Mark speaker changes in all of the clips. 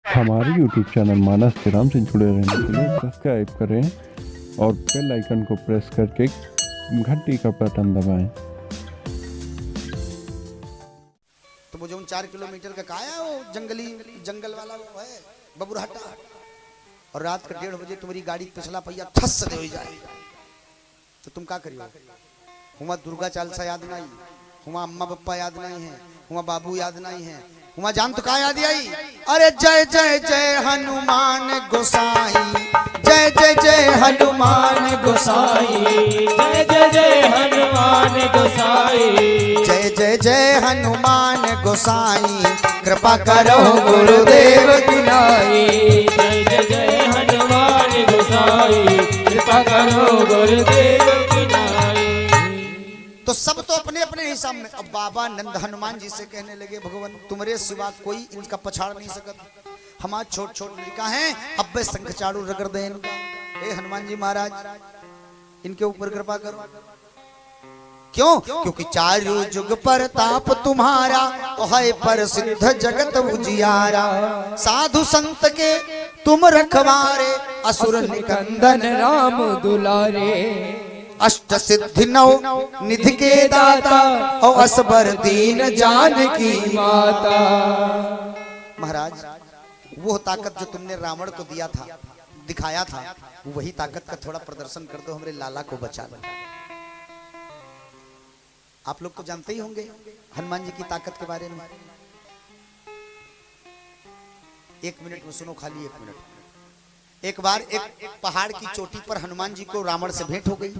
Speaker 1: हमारे YouTube channel मानस के नाम से जुड़े रहने के लिए सब्सक्राइब करें और बेल आइकन को प्रेस करके घंटी का बटन दबाएं।
Speaker 2: तो वो जो 4 किलोमीटर का कहा है वो जंगल वाला वो है बबुरहट्टा, और रात के 1:30 बजे तुम्हारी गाड़ी पिछला पहिया ठस से हो जाए तो तुम क्या करियो? हुआ दुर्गा चालीसा याद नहीं, हुआ अम्मा पप्पा याद नहीं है, हुआ बाबू याद नहीं है, हुआ जान तो का याद आई? अरे जय जय जय हनुमान गोसाई, जय जय जय हनुमान गोसाई,
Speaker 3: जय जय जय हनुमान गोसाई,
Speaker 2: जय जय जय हनुमान गोसाई, कृपा करो गुरुदेव की नाई।
Speaker 3: जय जय जय हनुमान गोसाई, कृपा करो गुरुदेव की नाई।
Speaker 2: तो सब तो अपने अपने हिसाब में। अब बाबा नंद हनुमान जी से कहने लगे, भगवान तुम्हारे सिवा कोई इनका पछाड़ नहीं सकता, हमारा छोट छोट लड़का है, अब वे शंख चाड़ू रगड़ दे इनका। ए हनुमान जी महाराज इनके ऊपर कृपा करो। क्यों? क्योंकि चारों जुग पर ताप तुम्हारा, है प्रसिद्ध जगत उजियारा, साधु संत के तुम रखवारे, असुर निकंदन
Speaker 3: राम दुलारे,
Speaker 2: अष्ट सिद्धि नौ निधि के दाता, और असबर दीन जानकी
Speaker 3: माता।
Speaker 2: महाराज वो ताकत जो तुमने रावण को दिया था, दिखाया था, वही ताकत का थोड़ा प्रदर्शन कर दो, हमारे लाला को बचा लो। आप लोग तो जानते ही होंगे हनुमान जी की ताकत के बारे में। 1 मिनट में सुनो, खाली 1 मिनट। एक बार एक पहाड़ की चोटी पर हनुमान जी को रावण से भेंट हो गई।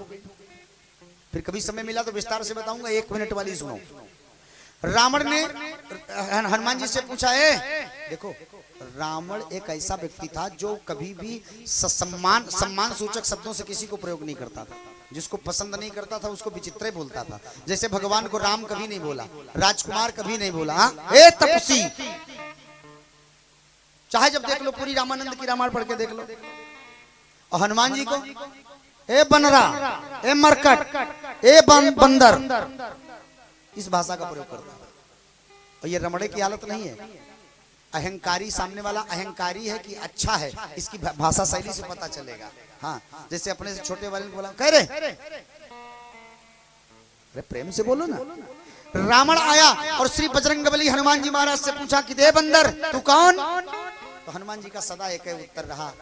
Speaker 2: फिर कभी समय मिला तो विस्तार से बताऊंगा, 1 मिनट वाली सुनो। रावण ने हनुमान जी से पूछा है, देखो रावण एक ऐसा व्यक्ति था जो कभी भी सम्मान सूचक शब्दों से किसी को प्रयोग नहीं करता था, जिसको पसंद नहीं करता था उसको विचित्र बोलता था। जैसे भगवान को राम कभी नहीं बोला, राजकुमार कभी नहीं बोला, ए तपसी। चाहे जब देख लो पूरी रामानंद की रामायण पढ़ के देख लो। और हनुमान जी को ए बनरा, ए मरकट, ए बंदर, इस भाषा का प्रयोग करता है। और ये रमणे की हालत नहीं है। अहंकारी, सामने वाला अहंकारी है कि अच्छा है, इसकी भाषा शैली से पता चलेगा। हाँ, जैसे अपने से छोटे वाले को बोला, कह रहे अरे प्रेम से बोलो ना। रावण आया और श्री बजरंगबली हनुमान जी महाराज से पूछा कि दे बंदर तू कौन? तो हनुमान जी का सदा एक ही उत्तर रहा,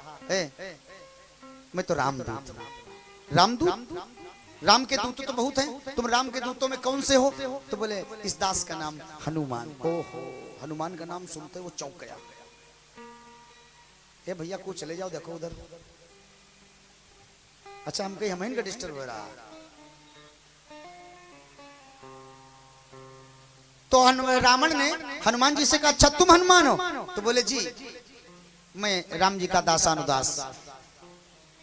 Speaker 2: मैं तो रामदूत। रामदूत? राम के दूत तो बहुत हैं, तुम राम के दूतों में कौन से हो? तो बोले इस दास का नाम हनुमान। ओहो, हनुमान का नाम सुनते वो चौंक गया। ए भैया को चले जाओ, देखो उधर। अच्छा हम कहीं हमें का डिस्टर्ब हो रहा। तो रावण ने हनुमान जी से कहा, अच्छा तुम हनुमान हो? तो बोले जी मैं राम जी का दासानुदास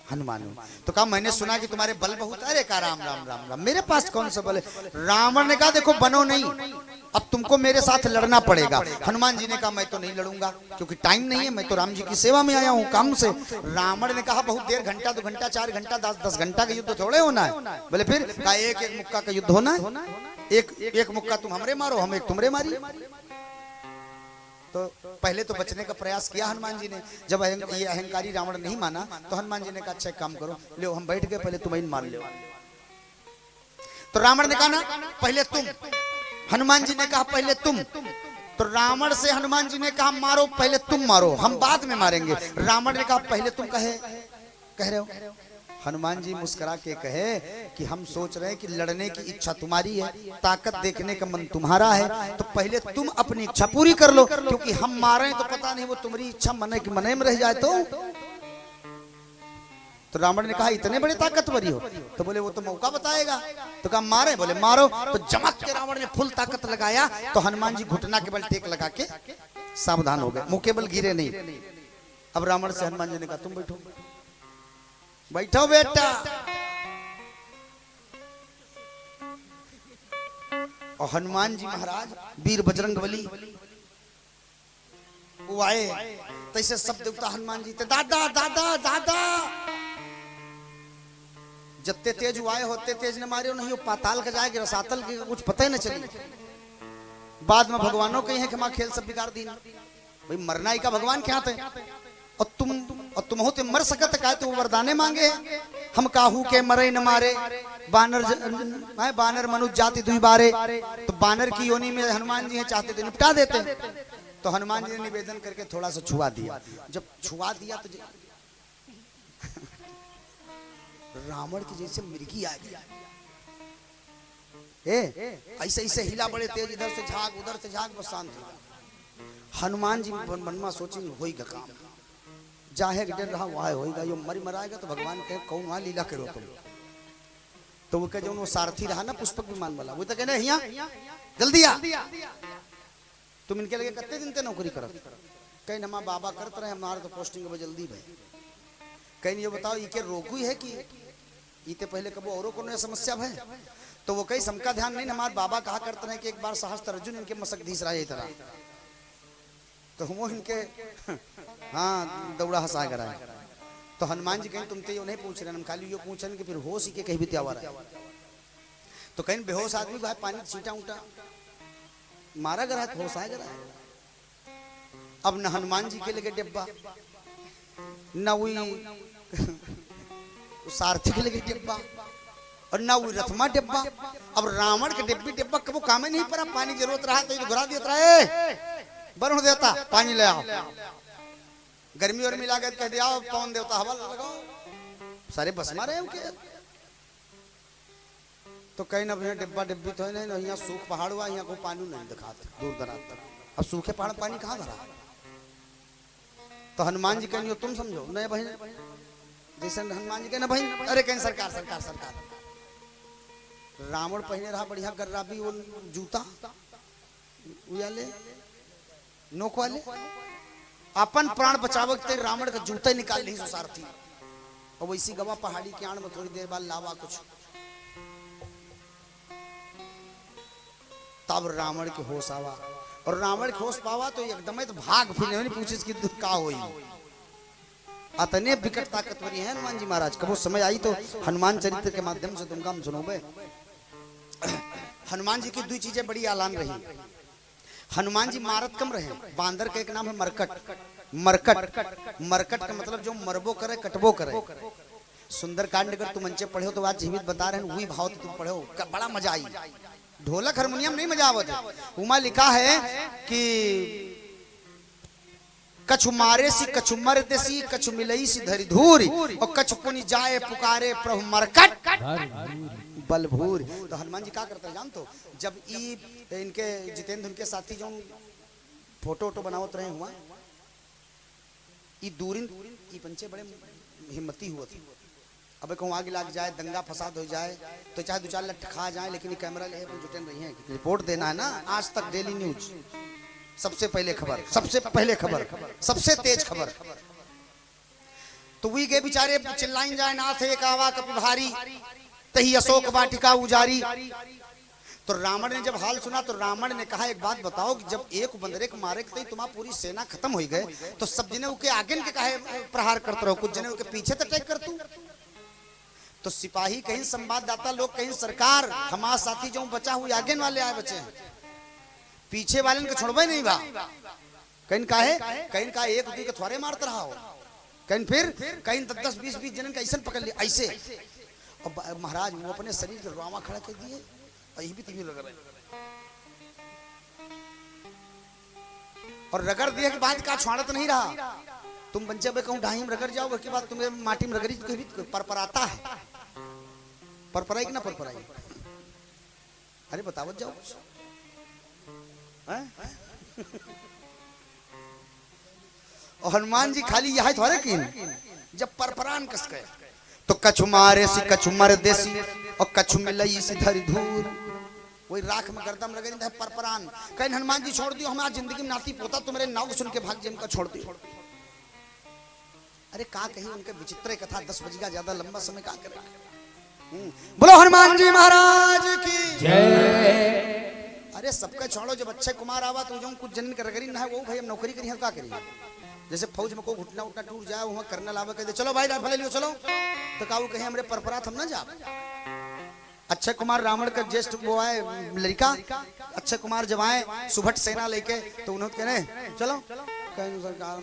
Speaker 2: हनुमान हूं। तो कहा मैंने सुना कि तुम्हारे बल बहुत। अरे कहा राम राम राम राम, मेरे पास कौन सा बल है? रावण ने कहा देखो बनो नहीं, अब तुमको मेरे साथ लड़ना पड़ेगा। हनुमान जी ने कहा मैं तो नहीं लड़ूंगा क्योंकि टाइम नहीं है, मैं तो राम जी की सेवा में आया हूँ काम से। रावण ने कहा बहुत देर, घंटा 2 घंटा 4 घंटा 10 घंटा का युद्ध थोड़े होना है। बोले फिर? कहा एक मुक्का का युद्ध होना है, एक मुक्का तुम हमरे मारो, हम एक तुमरे मारी। तो पहले तो बचने का प्रयास किया हनुमान जी ने। जब ये अहंकारी रावण नहीं माना तो हनुमान जी ने कहा अच्छा काम करो, ले हम बैठ गए, पहले तुम मार लो। तो रावण ने कहा ना पहले तुम, हनुमान जी ने कहा पहले तुम। तो रावण से हनुमान जी ने कहा मारो, पहले तुम मारो, हम बाद में मारेंगे। रावण ने कहा पहले तुम कह रहे हो। हनुमान जी मुस्कुरा के कहे कि हम सोच रहे हैं कि लड़ने की इच्छा तुम्हारी है, ताकत देखने का मन तुम्हारा है, तो पहले तुम अपनी इच्छा पूरी कर लो, क्योंकि हम मारे तो पता नहीं वो तुम्हारी इच्छा मने की मने में रह जाए। तो रावण ने कहा इतने बड़े ताकतवरी हो? तो बोले वो तो मौका बताएगा। तो कहा मारे? बोले मारो। तो चमक के रावण ने फुल ताकत लगाया, तो हनुमान जी घुटना के बल टेक लगा के सावधान हो गए, मुंह के बल गिरे नहीं। अब रावण से हनुमान जी ने कहा तुम बैठो। बैठो बेटा। और हनुमान जी महाराज वीर बजरंगबली वो आए, तैसे सब देवता हनुमान जी थे, दादा दादा दादा। जत्ते तेज आए होते तेज न मारे नहीं, पाताल का जाएगा रसातल के कुछ पता ही न चली। बाद में भगवानों कही है कि मां खेल सब बिगाड़ दी। भाई मरना ही का भगवान क्या थे और तुम हो ते मर सकत का तो वरदाने मांगे हम काहू के मरे न मारे बानर मनुष्य जाति दुई बारे। तो बानर की योनि में हनुमान जी चाहते थे निपटा देते, तो हनुमान जी ने निवेदन करके थोड़ा सा छुआ दिया। जब छुआ दिया तो रावण की जैसे मिर्गी आ गया, ऐसे ऐसे हिला बड़े तेज, इधर से झाग उधर से झाग, बस शांत हो। हनुमान जी मन में सोचेंगे होगा काम, जाहे डर रहा वहां होगा, यो मरी मराएगा तो भगवान कहे कौन वहां लीला करो तुम। तो वो कहे जो वो सारथी रहा ना पुष्पक विमान वाला, वो तो कहने यहाँ जल्दी आ, तुम इनके लगे कितने दिन ते नौकरी करत, कहीं नमा बाबा करते रहे हमारे तो पोस्टिंग अब जल्दी भाई। कहीं ये बताओ ये रोकू है कि इते पहले कबो औरों को नया समस्या है। तो वो कई समका ध्यान नहीं, हमारे बाबा कहा करते रहे कि एक बार सहस्त्र अर्जुन इनके मसक धीस रहा तरह, तो हम इनके हाँ दौड़ा हंसा करा है। तो हनुमान जी कहीं तुम तो ये नहीं पूछ रहे, हम खाली यो पूछ रहे कि फिर होश ही के कहीं भी त्यावर है। तो कहीं बेहोश आदमी भाई पानी छीटा उठा मारा गया है, होश आएगा। अब न हनुमान जी के लगे डिब्बा, न वही सारथी के लगे डिब्बा, और ना वो रथमा डिब्बा। अब रावण के डिब्बी डिब्बा कबो काम नहीं पड़ा, पानी जरूरत रहा तो घुरा देता है, बरन देता पानी ले आओ, गर्मी और मिला के कह दिया पवन देवता हवा लगाओ, सारे बस मारे हैं क्या। तो कहीं ना भैया डिब्बा डिब्बी तो है नहीं, यहाँ सूख पहाड़ हुआ, यहाँ को पानी नहीं दिखाते दूर दराज तक। अब सूखे पहाड़ पानी कहाँ धरा। तो हनुमान जी कहेंगे तुम समझो नहीं भाई, जैसे हनुमान जी कहे ना भाई, अरे कहीं सरकार सरकार सरकार। रावण पहने रहा बढ़िया गर्राबी वो जूता उयाले नोक वाले, अपन प्राण बचावते रावण का जूता ही निकाल ली सारथी, और वैसी गवा पहाड़ी के आड़ में थोड़ी देर बाद लावा कुछ। तब रावण के होश आवा, और रावण के होश पावा तो एकदम तो भाग फिर नहीं पूछे कि का होई। अतने विकट ताकतवरी है हनुमान जी महाराज। कब वो समय आई तो हनुमान चरित्र के माध्यम से तुमका हम सुनोगे। हनुमान जी की दो चीजें बड़ी आलान रही। हनुमान जी मारत कम रहे, बांदर का एक नाम है मरकट। मरकट मरकट का मतलब जो मरबो करे कटबो करे। सुंदर कांड अगर तुम मंचे पढ़े हो तो आज जीवित बता रहे हैं, वही भाव तुम पढ़े हो, बड़ा मजा आई। ढोलक हारमोनियम नहीं मजा आवत है। उमा लिखा है कि कछु मारे सी कछु मर देसी, कछु मिलई सी धरी धूरी, और कछु पुनि जाए पुकारे प्रभु मरकट बलभूर। तो हनुमान जी क्या करते हैं जानते हो, जब इनके जितेंद्र उनके साथी जो फोटो वोटो बनावत रहे हुआ, दूरिन पंचे बड़े हिम्मती हुआ थी। अब कहूँ आगे लग जाए, दंगा फसाद हो जाए तो चाहे दो चार लठ खा जाए, लेकिन कैमरा ले जुटेन रही है, रिपोर्ट देना है ना। आज तक डेली न्यूज सबसे पहले खबर, सबसे पहले खबर, सबसे तेज खबर। तो वही गए बेचारे चिल्लाइन जाए नाथ एक आवा कपि भारी, तही अशोक वाटिका उजारी। तो रावण ने जब हाल सुना तो रावण ने कहा एक बात बताओ कि जब एक बंदरे को मारे तो तुम्हारी पूरी सेना खत्म हो गए, तो सब जने उनके आगे के काहे प्रहार करते रहो, कुछ जने उनके पीछे तो अटैक कर तू। तो सिपाही कहीं संवाददाता लोग कहीं सरकार, हमारे साथी जो बचा हुए आगे वाले आए बचे हैं, पीछे वाले को छोड़बे नहीं बा। कहीं काहे कहीं का एक दूसरे के थोड़े मारते रहा हो, कहीं फिर कहीं 10-20 जन का ऐसा पकड़ लिया ऐसे। और महाराज वो अपने शरीर के रामा खड़ा कर दिए, भी रगड़ और रगड़ दिए के बाद का छोड़त नहीं रहा। तुम बच्चे बे कहूँ ढाई में रगड़ जाओ, उसके बाद तुम्हें माटी में रगड़ी तो परपराता है, परपराई कि ना परपराई। अरे बतावत जाओ और हनुमान जी खाली यह थोड़े की जब परपरान कस गए तो कछु मारे सी कछु मर देसी, और कछु मिलई सी धरी धूर। वही राख में गर्दम लगे नहीं परपरान। कहीं हनुमान जी छोड़ दियो, हमारा जिंदगी में नाती पोता तुम्हारे नाव सुन के भाग जेम का छोड़ दियो। अरे का कहीं उनके विचित्र कथा 10 बजेगा, ज्यादा लंबा समय का करेंगे। बोलो हनुमान जी महाराज की जय। अरे सबका छोड़ो, जब अक्षय कुमार आवा तो जो कुछ जन कर रगड़ी ना है वो भाई हम नौकरी करी है क्या करिए। जैसे फौज में को घुटना उठना टूट जाए, वहां कर्नल आवे कहते चलो भाई राइफल लियो चलो, तो काऊ कहे हमरे परपरात हम ना जा। अक्षय कुमार रावण का ज्येष्ठ वो आए लड़का, अक्षय कुमार जब आए सुभट सेना लेके तो उन्होंने कहने चलो कहीं सरकार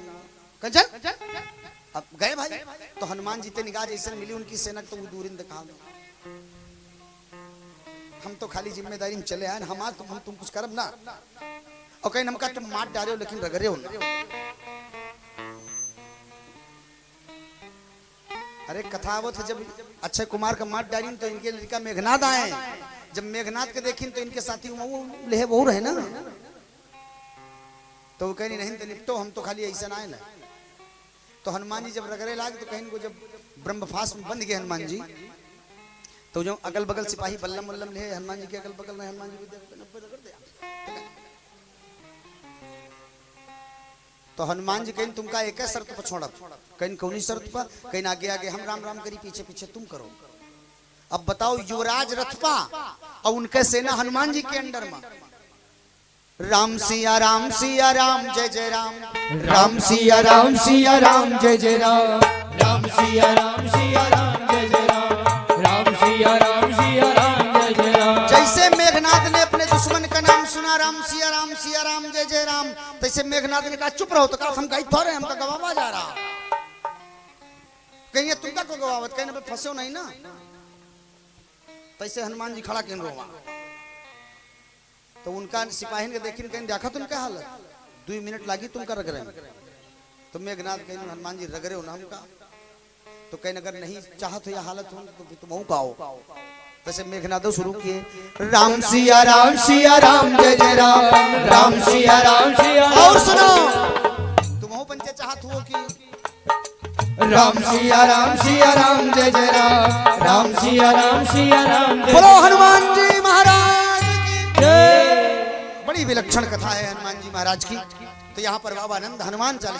Speaker 2: कहीं चल अब गए भाई तो हनुमान जी ते निगाह जैसे मिली उनकी सेना तो दूरिन दिखा दो हम तो खाली जिम्मेदारी में चले आए हम तुम कुछ करब ना और कहीं हमका तुम मार डाले हो लेकिन रगड़े हो ना। अरे कथावत है जब अक्षय कुमार का मार डाली तो इनके लड़का मेघनाथ आए जब मेघनाथ के देखी तो इनके साथी ले वो रहे ना तो वो कहीं नहीं तो निपटो हम तो खाली ऐसा ना है ना। तो हनुमान जी जब रगड़े लागे तो कहीं को जब ब्रह्मफास में बंद गए हनुमान जी तो जो अगल बगल सिपाही बल्लम उल्लम ले हनुमान जी के अगल बगल में हनुमान जी तो हनुमान जी कहीं तुमका एक शर्त पर छोड़ा कहीं कौनी शर्त पर कहीं आगे आगे हम राम राम करी पीछे पीछे तुम करो। अब बताओ युवराज रथपा और उनके सेना हनुमान जी के अंडर में राम सिया राम जय जय राम
Speaker 3: राम सिया राम जय जय राम राम सिया राम जय जय राम राम सिया राम जय जय राम।
Speaker 2: जैसे मेघनाथ ने अपने दुश्मन का नाम सुना राम सिया राम जय जय राम तैसे मेघनाथ ने कहा चुप रहो तो कहा हम कहीं थोड़े हमका गवावा जा रहा कहीं तुमका को गवावत कहीं ना फंसे नहीं ना। तैसे हनुमान जी खड़ा केन रोवा तो उनका सिपाही के देखी कहीं देखा तो उनका हालत 2 मिनट लगी तुमका रगड़े तो मेघनाथ कहीं हनुमान जी रगड़े हो ना हमका तो कहीं अगर नहीं चाहत हो या हालत हो तो तुम कहो तैसे मेघनाथ शुरू किए राम सिया राम जय जय राम राम सिया राम और सुनो तुम हो पंचे चाहत हो कि
Speaker 3: राम सिया राम जय जय राम राम सिया राम
Speaker 2: बोलो हनुमान जी महाराज की जय। बड़ी विलक्षण कथा है हनुमान जी महाराज की। तो यहाँ पर बाबा आनंद हनुमान चालीसा